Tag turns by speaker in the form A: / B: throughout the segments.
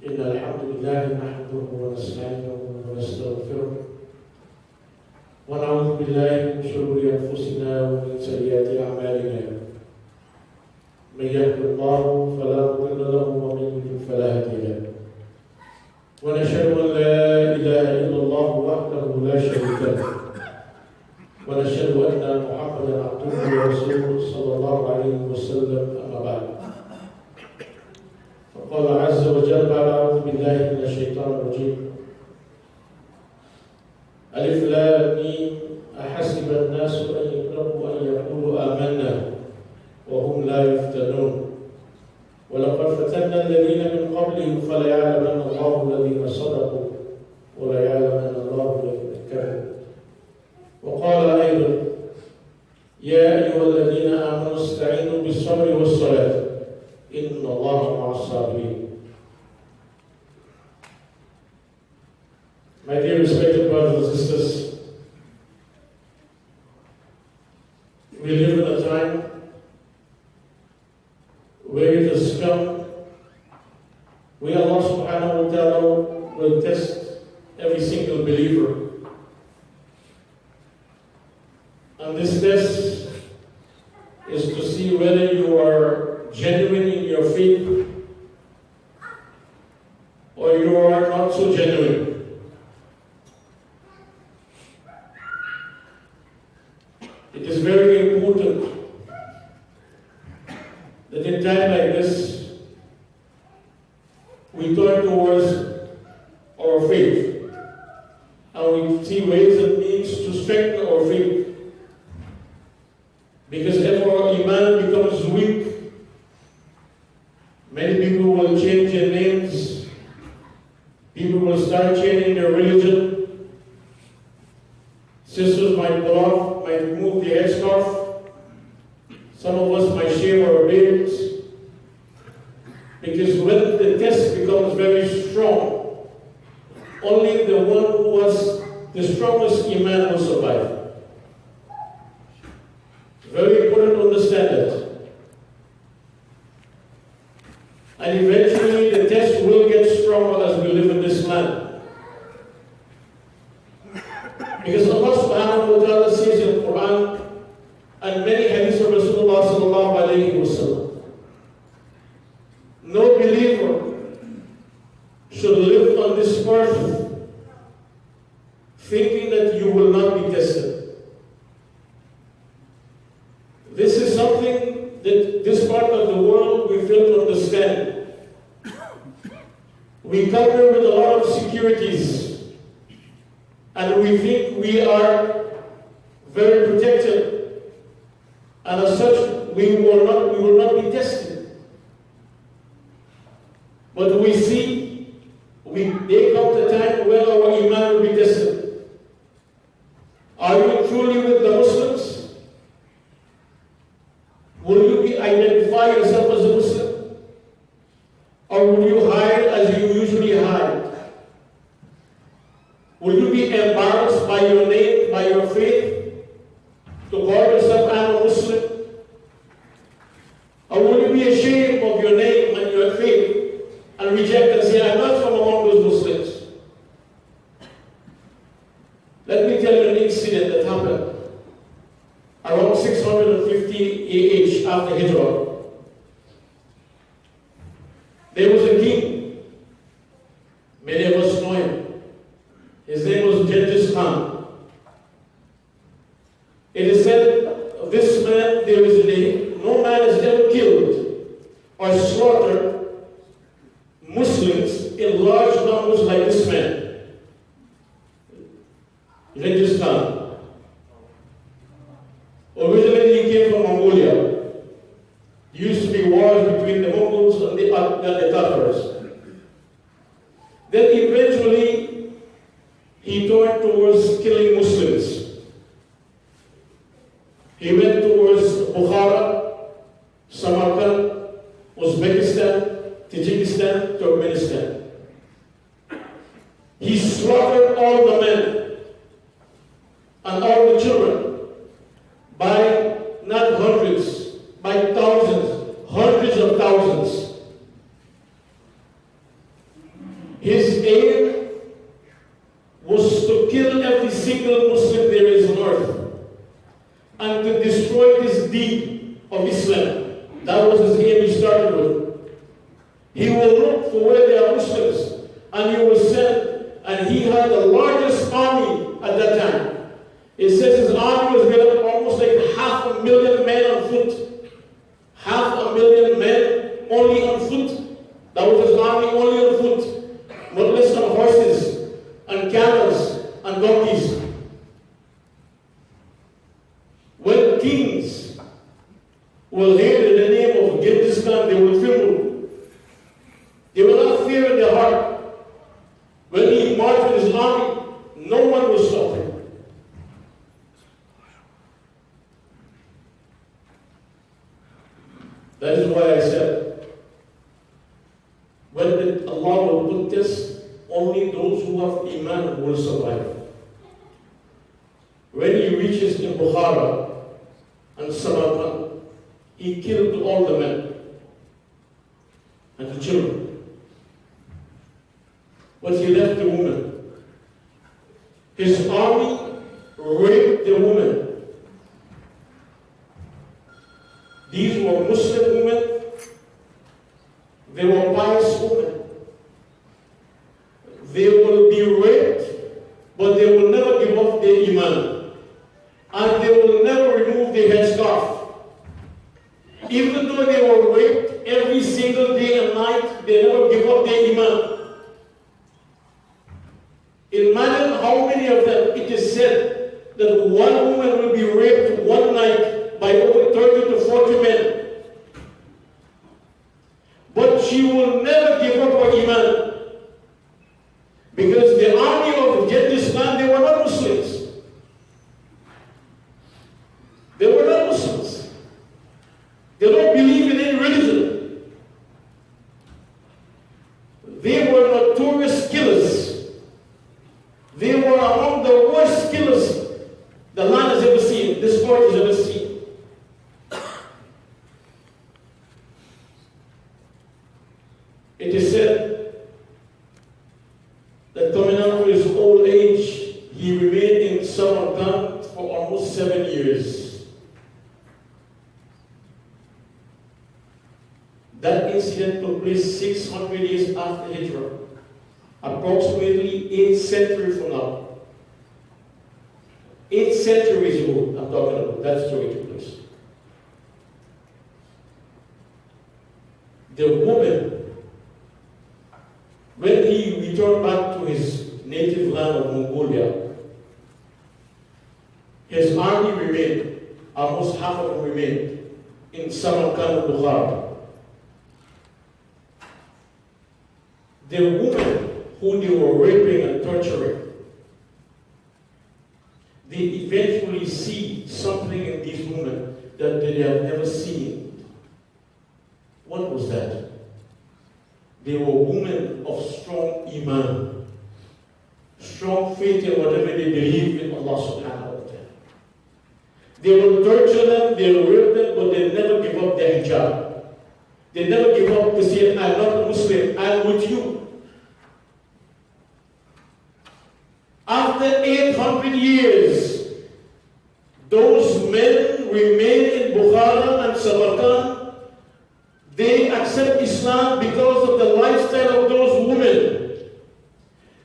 A: إن الحمد لله نحمده ونستعينه ونستغفره ونعوذ بالله من شرور أنفسنا ومن سيئات أعمالنا. من يهد الله فلا مضل له ومن يضلل فلا هادي له. ونشهد أن لا إله إلا الله وحده لا شريك له. ونشهد أن محمدا عبده ورسوله صلى الله عليه وسلم. أما بعد، فقال عز وجل بعد أعوذ بالله من الشيطان الرجيم: ألف لام ميم أحسب الناس أن يتركوا أن يقولوا آمنا وهم لا يفتنون ولقد فتنا الذين من قبلهم فليعلمن الله الذين صدقوا وليعلمن الله الذين كفروا. وقال أيضا: يا أيها الذين آمنوا استعينوا بالصبر والصلاة إن الله مع الصابرين. My dear respected brothers and sisters, we live in a time where it has come where Allah subhanahu wa ta'ala will test every single believer. And this test is to see whether you are genuine in your faith or you are not so genuine. It is very important that in time like this we turn towards our faith and we see ways and means to strengthen our faith. Because if our Iman becomes weak, many people will change their names, people will start changing their religion, sisters might pull off, might remove the headscarf, some of us might shave our beards, because when the test becomes very strong, only the one who has the strongest Iman will survive. Very important to understand that. And eventually the test will get stronger as we live in this land. Because Allah subhanahu wa ta'ala says in the Quran and many hadiths of Rasulullah sallallahu alayhi wa sallam, no believer should live on this earth thinking that you will not be tested. This is something that this part of the world we fail to understand. We come here with a lot of securities and we think we are very protected, and as such we will not be tested. But we see there comes a time when our iman will be tested. Are you truly with the Muslims? Will you identify yourself as a Muslim? Or will you hide as you usually hide? Will you be embarrassed by your name, by your faith, to call yourself I'm a Muslim? Or will you be ashamed of your name and your faith and reject and say, I'm not from among those Muslims? Let me tell you an incident that happened around 650 AH after Hijrah. There was a king, many of us know him. His name was Genghis Khan. It is said of this man, no man has ever killed or slaughtered Muslims in large numbers like this man, Genghis Khan. Originally he came from Mongolia. There used to be wars between the Mongols and the Jaffars. Then eventually he turned towards killing Muslims. He went towards Bukhara, Samarkand, Uzbekistan, Tajikistan, Turkmenistan. He slaughtered all the men and all the children by not hundreds, by thousands, hundreds of thousands. His aim was to kill every single Muslim there is on earth and to destroy this deed of Islam. That was his aim he started with. He will look for where there are Muslims and he will send, and he had the largest army at that time. It says his army was made up of almost like 500,000 men on foot. 500,000 men only on foot. That was his army only on foot. Not less on horses and camels and donkeys. When kings will hear the name of Genghis Khan, they will tremble. They will not fear in their heart. When he marched with his army, no one will stop him. That is why I said, when Allah will put this, only those who have Iman will survive. When he reaches in Bukhara and Samarkand, he killed all the men and the children. But he left the women. His army raped the women. These were Muslim women. They were pious women. They will be raped, but they will never give up their Iman. And they will never remove their headscarf. Even though they were raped every single day and night, they never give up their Iman. Imagine how many of them, it is said that one woman will be raped one night by over 30 to 40 men. But she will never give up her Iman. Because the army of Genghis Khan, they were not Muslims. They were not Muslims. They don't believe in any religion. They were notorious killers. They were among the worst killers the land has ever seen, this world has ever seen. It is said that coming out of his old age, he remained in Samarkand for almost 7 years. That incident took place 600 years after Hijrah, approximately 8th century from now. 8 centuries ago, I'm talking about, that story took place. The woman, when he returned back to his native land of Mongolia, his army remained, almost half of them remained, in Samarkand and Bukhara. The women who they were raping and torturing, they eventually see something in these women that they have never seen. What was that? They were women of strong Iman, strong faith in whatever they believe in Allah subhanahu wa ta'ala. They will torture them, they will rape them, but they never give up their hijab. They never give up to say, I'm not a Muslim, I'm with you. After 800 years, those men remain in Bukhara and Samarkand. They accept Islam because of the lifestyle of those women.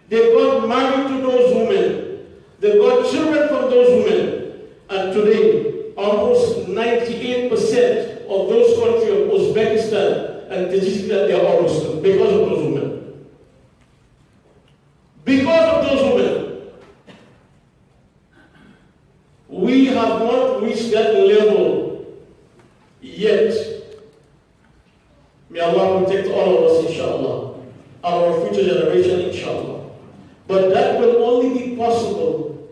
A: They got married to those women. They got children from those women. And today, almost 98% of those countries of Uzbekistan and Tajikistan, they are all Muslim because of those women. Because of those women. We have not reached that level yet. May Allah protect all of us, inshallah. Our future generation, inshallah. But that will only be possible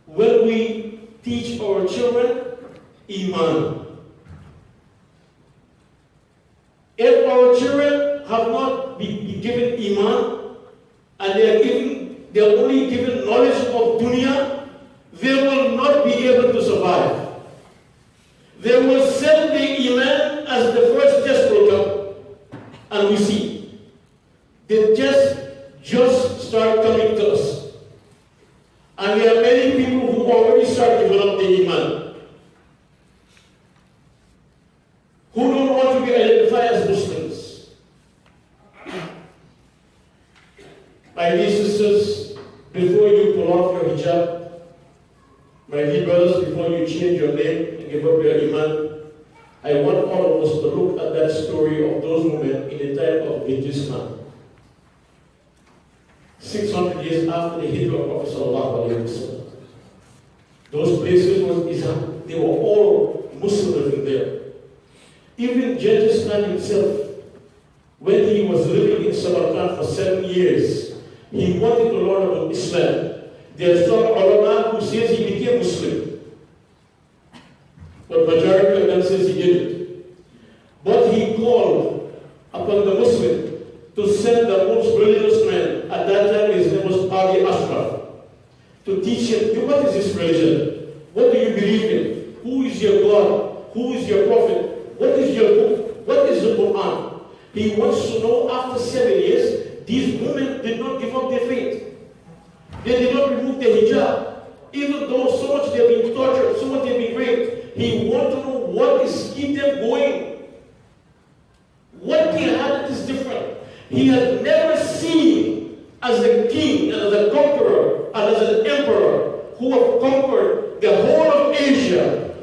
A: when we teach our children Iman. If our children have not been given Iman, and they are only given knowledge of dunya, they will not be able to survive. They will sell the Iman as the first test program. And we see, they just start coming to us. And there are many people who already start developing Iman, who don't want to be identified as Muslims. My dear sisters, before you pull off your hijab, my dear brothers, before you change your name and give up your Iman, I want all of us to look at that story of those women in the time of Islam. 600 years after the Hijrah of Prophet Sallallahu Alaihi Wasallam. Those places was Islam. They were all Muslims in there. Even Genghis Khan himself, when he was living in Samarkand for 7 years, he wanted to learn about Islam. There are some ulama who says he became Muslim. But majority of them says he didn't. But he called upon the Muslim to send the most religious man. At that time his name was Ali Ashraf. To teach him, what is this religion? What do you believe in? Who is your God? Who is your prophet? What is your book? What is the Quran? He wants to know after 7 years, these women did not give up their faith. They did not remove their hijab. Even though so much they have been tortured, so much they have been raped, he wants to know what is keeping them going. What they had that is different. He had never seen as a king and as a conqueror and as an emperor who have conquered the whole of Asia,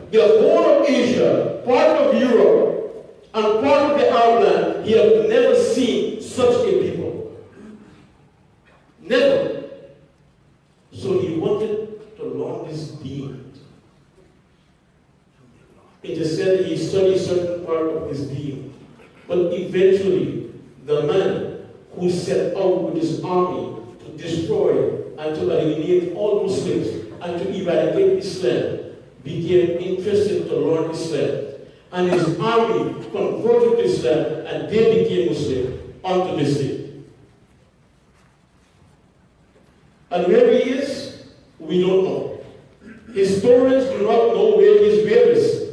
A: part of Europe, and part of the Arab land. He had never seen such a people. Never. So he wanted to learn this deen. It is said he studied certain part of his deen. But eventually, the man who set out with his army to destroy and to eliminate all Muslims and to eradicate Islam became interested to learn Islam. And his army converted to Islam and they became Muslim unto this day. And where he is, we don't know. Historians do not know where his grave is.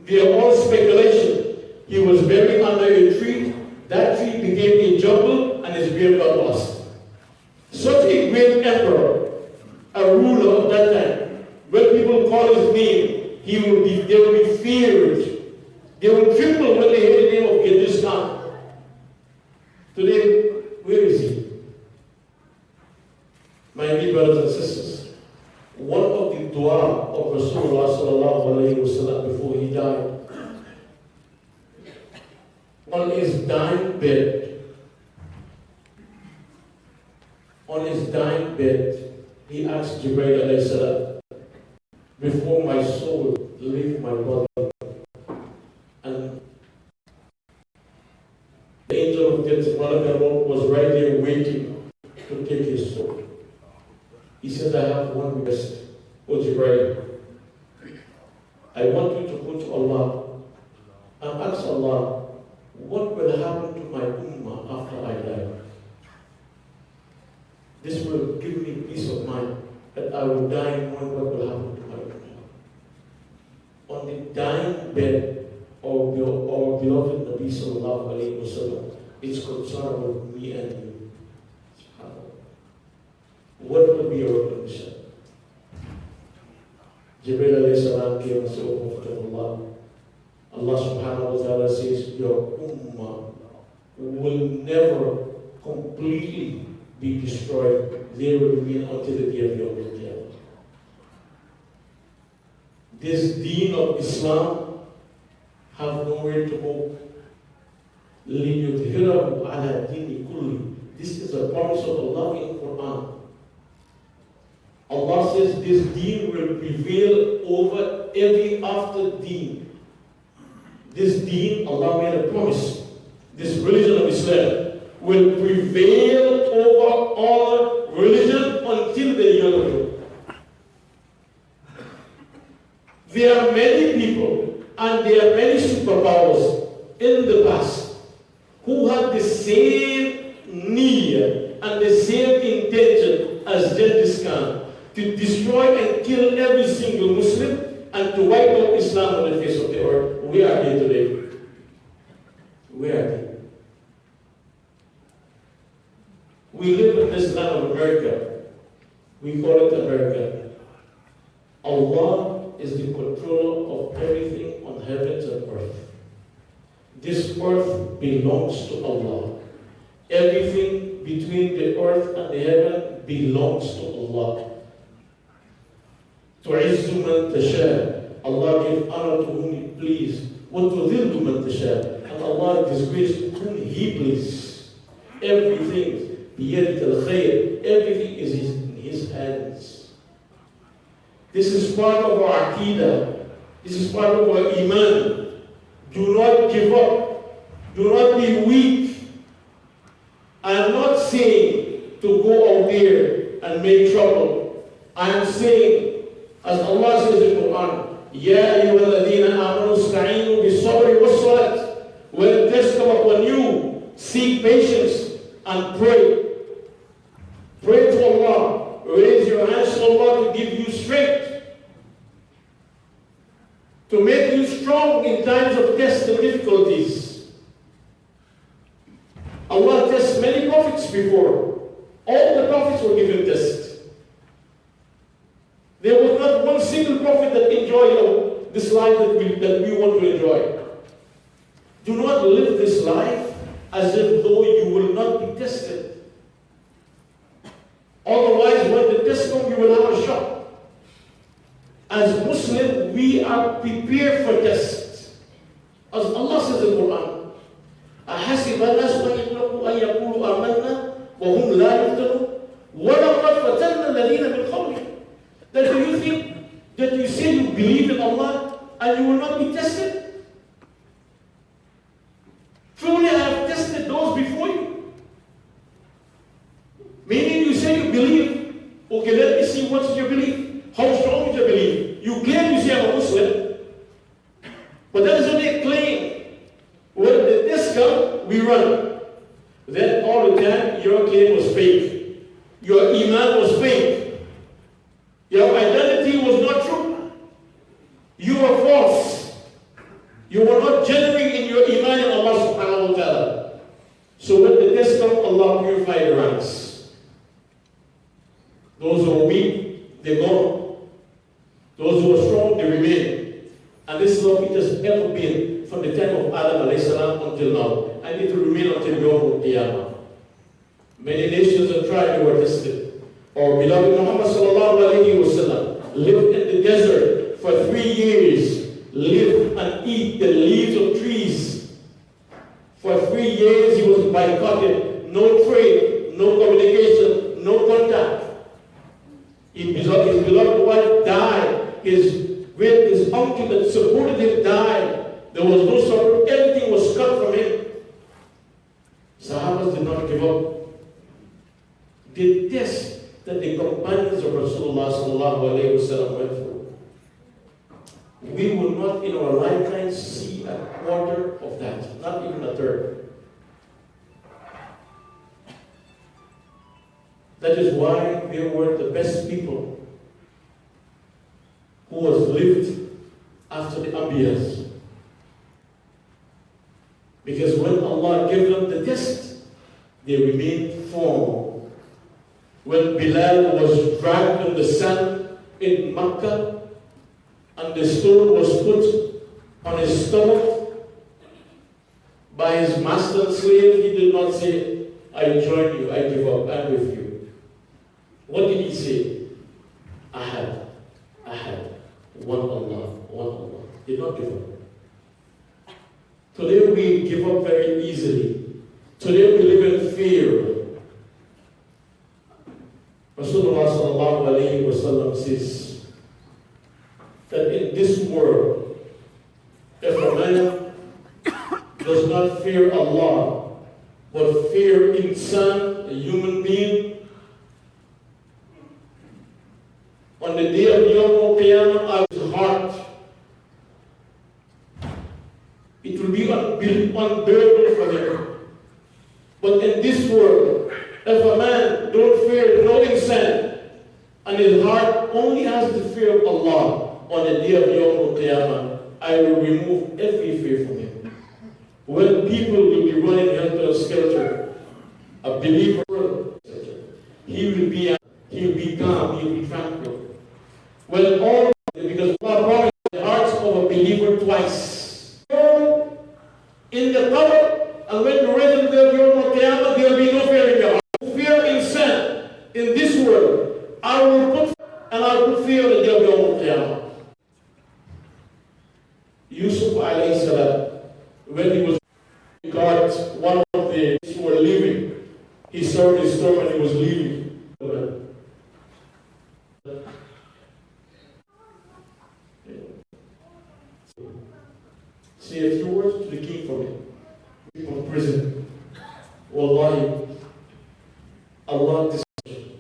A: They are all speculation. He was buried under a tree. That tree became Today, where is he? My dear brothers and sisters, one of the dua of Rasulullah sallallahu alayhi wa sallam before he died, on his dying bed, he asked Jibreel alayhi salam, before my soul leave my body, and the angel of death, Malak was right there waiting to take his soul. He said, I have one request, O Jibreel. I want you to go to Allah and ask Allah, what will happen to my ummah after I die? This will give me peace of mind that I will die knowing what will happen to my ummah. On the dying bed of our beloved Nabi sallallahu alayhi wa sallam, it's concerned with me and you. What will be your condition? Jibreel alayhi salam came and said, O Prophet of Allah, Allah subhanahu wa ta'ala says, your ummah will never completely be destroyed. They will remain until the day of Yawm al-Qiyamah. This deen of Islam have nowhere to go. لِيُظْهِرَهُ عَلَى دِينِ كُلِّهِ. This is a promise of Allah in Quran. Allah says this deen will prevail over every after deen. This deen, Allah made a promise. This religion of Islam will prevail over all religion until the year of it. There are many people and there are many superpowers in the past who had the same need and the same intention as Genghis Khan, to destroy and kill every single Muslim and to wipe out Islam on the face of the earth. Where are they today? Where are they? We live in this land of America. We call it America. Allah is the controller of everything on heavens and earth. This earth belongs to Allah. Everything between the earth and the heaven belongs to Allah. تُعِزُّ مَنْ تَشَاءُ. Allah gives honor to whom He please. وَتُذِلُّ مَنْ تَشَاءُ. And Allah disgraces whom He please. Everything, بِيَدِكَ الْخَيْرِ. Everything is in His hands. This is part of our Aqidah. This is part of our Iman. Do not give up. Do not be weak. I am not saying to go out there and make trouble. I am saying, as Allah says in the Quran, Ya ayyuhalladhina amanu ista'inu bis-sabri was-salat. When tests come upon you, seek patience and pray. Pray to Allah. Raise your hands to Allah to give you strength, to make you strong in times of tests and difficulties. Allah tests many prophets before. All the prophets were given tests. There was not one single prophet that enjoyed this life that we want to enjoy. Do not live this life as if though you will not be tested. Otherwise, when the test comes, you will have a shock. As Muslims, we are prepared for tests. As Allah says in the Quran, أَحَسِبَ النَّاسُ أَن يُتْرَكُوا أَن يَقُولُوا آمَنَّا وَهُمْ لَا يُفْتَنُونَ وَلَقَدْ فَتَنَّا الَّذِينَ مِنْ قَبْلِهِمْ. That do you think that you say you believe in Allah and you will not be tested? Truly, I have tested those before you. Meaning you say you believe. Okay, let me see what's your belief. How strong is your belief? You claim you say I'm a Muslim, but that is only a claim. When the test comes, we run. Then all the time, your claim was fake. Your iman was fake. Your identity was not true. You were false. You were not genuine in your iman in Allah subhanahu wa ta'ala. So when the test comes, Allah purified the ranks. Those who are weak, they go. Those who are strong, they remain. And this is what it has ever been from the time of Adam alayhi salam until now. And it will remain until Yawm al-Qiyamah. Many nations have tried, they were tested. Our beloved Muhammad sallallahu alayhi wa sallam lived in the desert for 3 years, lived and eat the leaves of trees. For 3 years he was boycotted, no trade, no communication, no contact. His beloved wife died, his uncle that supported him died. There was no support, everything was cut from him. Sahabas did not give up. The test that the companions of Rasulullah sallallahu alayhi wa sallam went through, we will not in our lifetime see a quarter of that, not even a third. That is why they were the best people who was lived after the Anbiyas. Because when Allah gave them the test, they remained firm. When Bilal was dragged in the sand in Makkah, and the stone was put on his stomach by his master slave, he did not say, I join you, I give up, I'm with you. What did he say? Ahad, one Allah, one Allah. He did not give up. Today we give up very easily. Today we live in fear. Rasulullah sallallahu alayhi wa sallam says that in this world, if a man does not fear Allah, but fear insan, a human being, on the day of Yawm al-Qiyamah, his heart, it will be unbearable for him. But in this world, if a man don't fear no insan, and his heart only has the fear of Allah, on the day of Yawm al-Qiyamah, I will remove every fear from him. When people will be running helter-skelter, a believer, he will be calm, he will be tranquil. When all, because Allah promised the hearts of a believer twice. In the qabr, and when you raise them there Yawm al-Qiyamah, there will be no fear in your heart. Fear in sin, in this world, I will put fear in the day of Yawm al-Qiyamah. Yusuf alayhi salam, when he was guard, one of the who were leaving, he served his term and he was leaving. Say a few words to the king for me. From prison. Wallahi, Allah dismissed.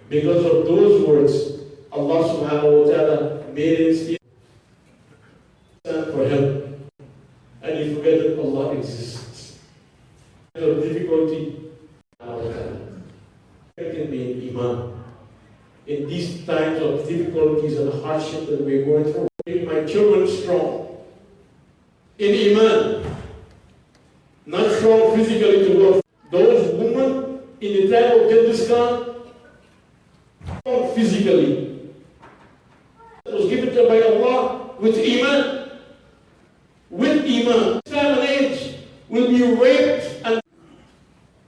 A: Because of those words, Allah subhanahu wa ta'ala made him stand for him. And he forget that Allah exists. Of difficulty, it can be in Iman. In these times of difficulties and hardship that we're going through, make my children strong in Iman, not strong physically to go. Those women in the time of Genghis Khan, strong physically, it was given to them by Allah with Iman. With Iman, time and age will be raped, and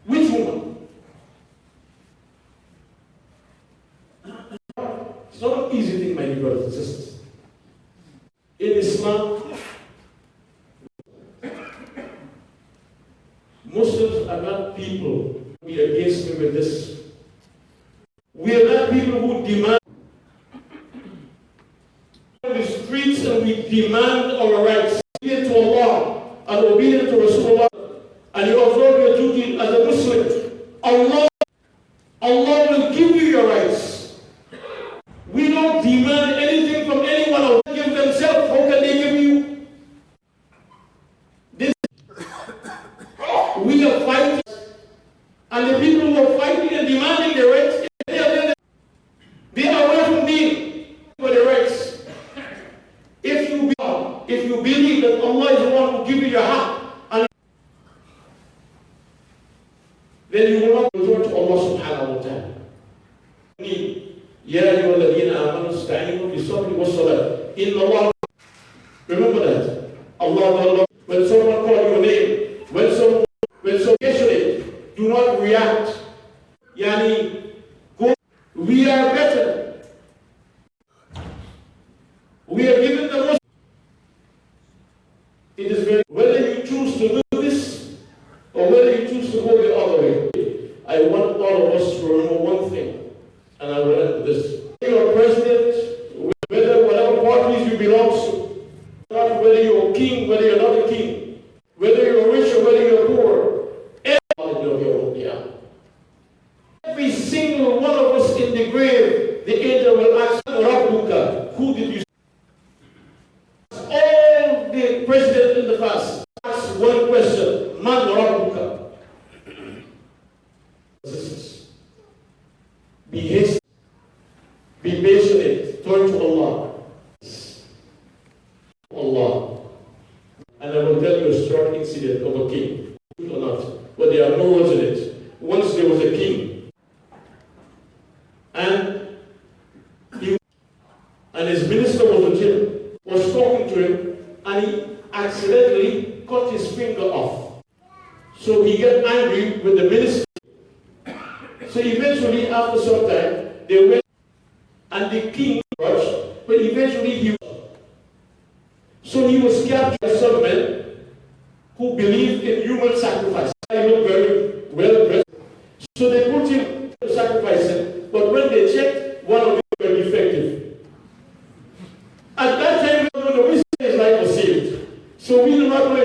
A: which woman? It's not an easy thing, my dear brothers and sisters. In Islam, Muslims are not people who be against me with this. We are not people who demand the streets and we demand our rights. Obedient to Allah and obedient to Rasulullah, and you observe your duty as a Muslim, Allah will give you your rights. We don't demand anything from anyone who will give themselves. How can they give you? This we are fighting, and the people who are fighting and demanding their rights, they are away from me for the rights. If you believe that Allah is the one who gives you your haqq, and then you will not resort to Allah subhanahu wa ta'ala. Ya ayyuhalladhina amanu ista'inu bis-sabri was-salah. Inna Allah. Remember that. Allah, when someone calls your name, when react. Yani, we are better. We are given the most. It is very, whether you choose to do this or whether you choose to go the other way. I want all of us to remember one thing, and I will end with this. You're president, whether whatever parties you belong to, not whether you're a king, whether you're not a king, whether you're rich or whether you're poor, every single one of us in the grave, the angel will ask, Rabbuka, who did you see? All the presidents in the past ask one question, Man Rabbuka. Be hasty, be patient, turn to Allah. Allah. And I will tell you a short incident of a king, or not, but there are no words in it. Once there was a king, and his minister was with him, was talking to him, and he accidentally cut his finger off. So he got angry with the minister. So eventually, after some time, they went, and the king rushed, but eventually he was. So he was captured by some men who believed in human sacrifice. He looked very well dressed. So they put him to sacrifice him, but when they checked, one of them were defective. At that time, we don't know which his life was saved. So we do not know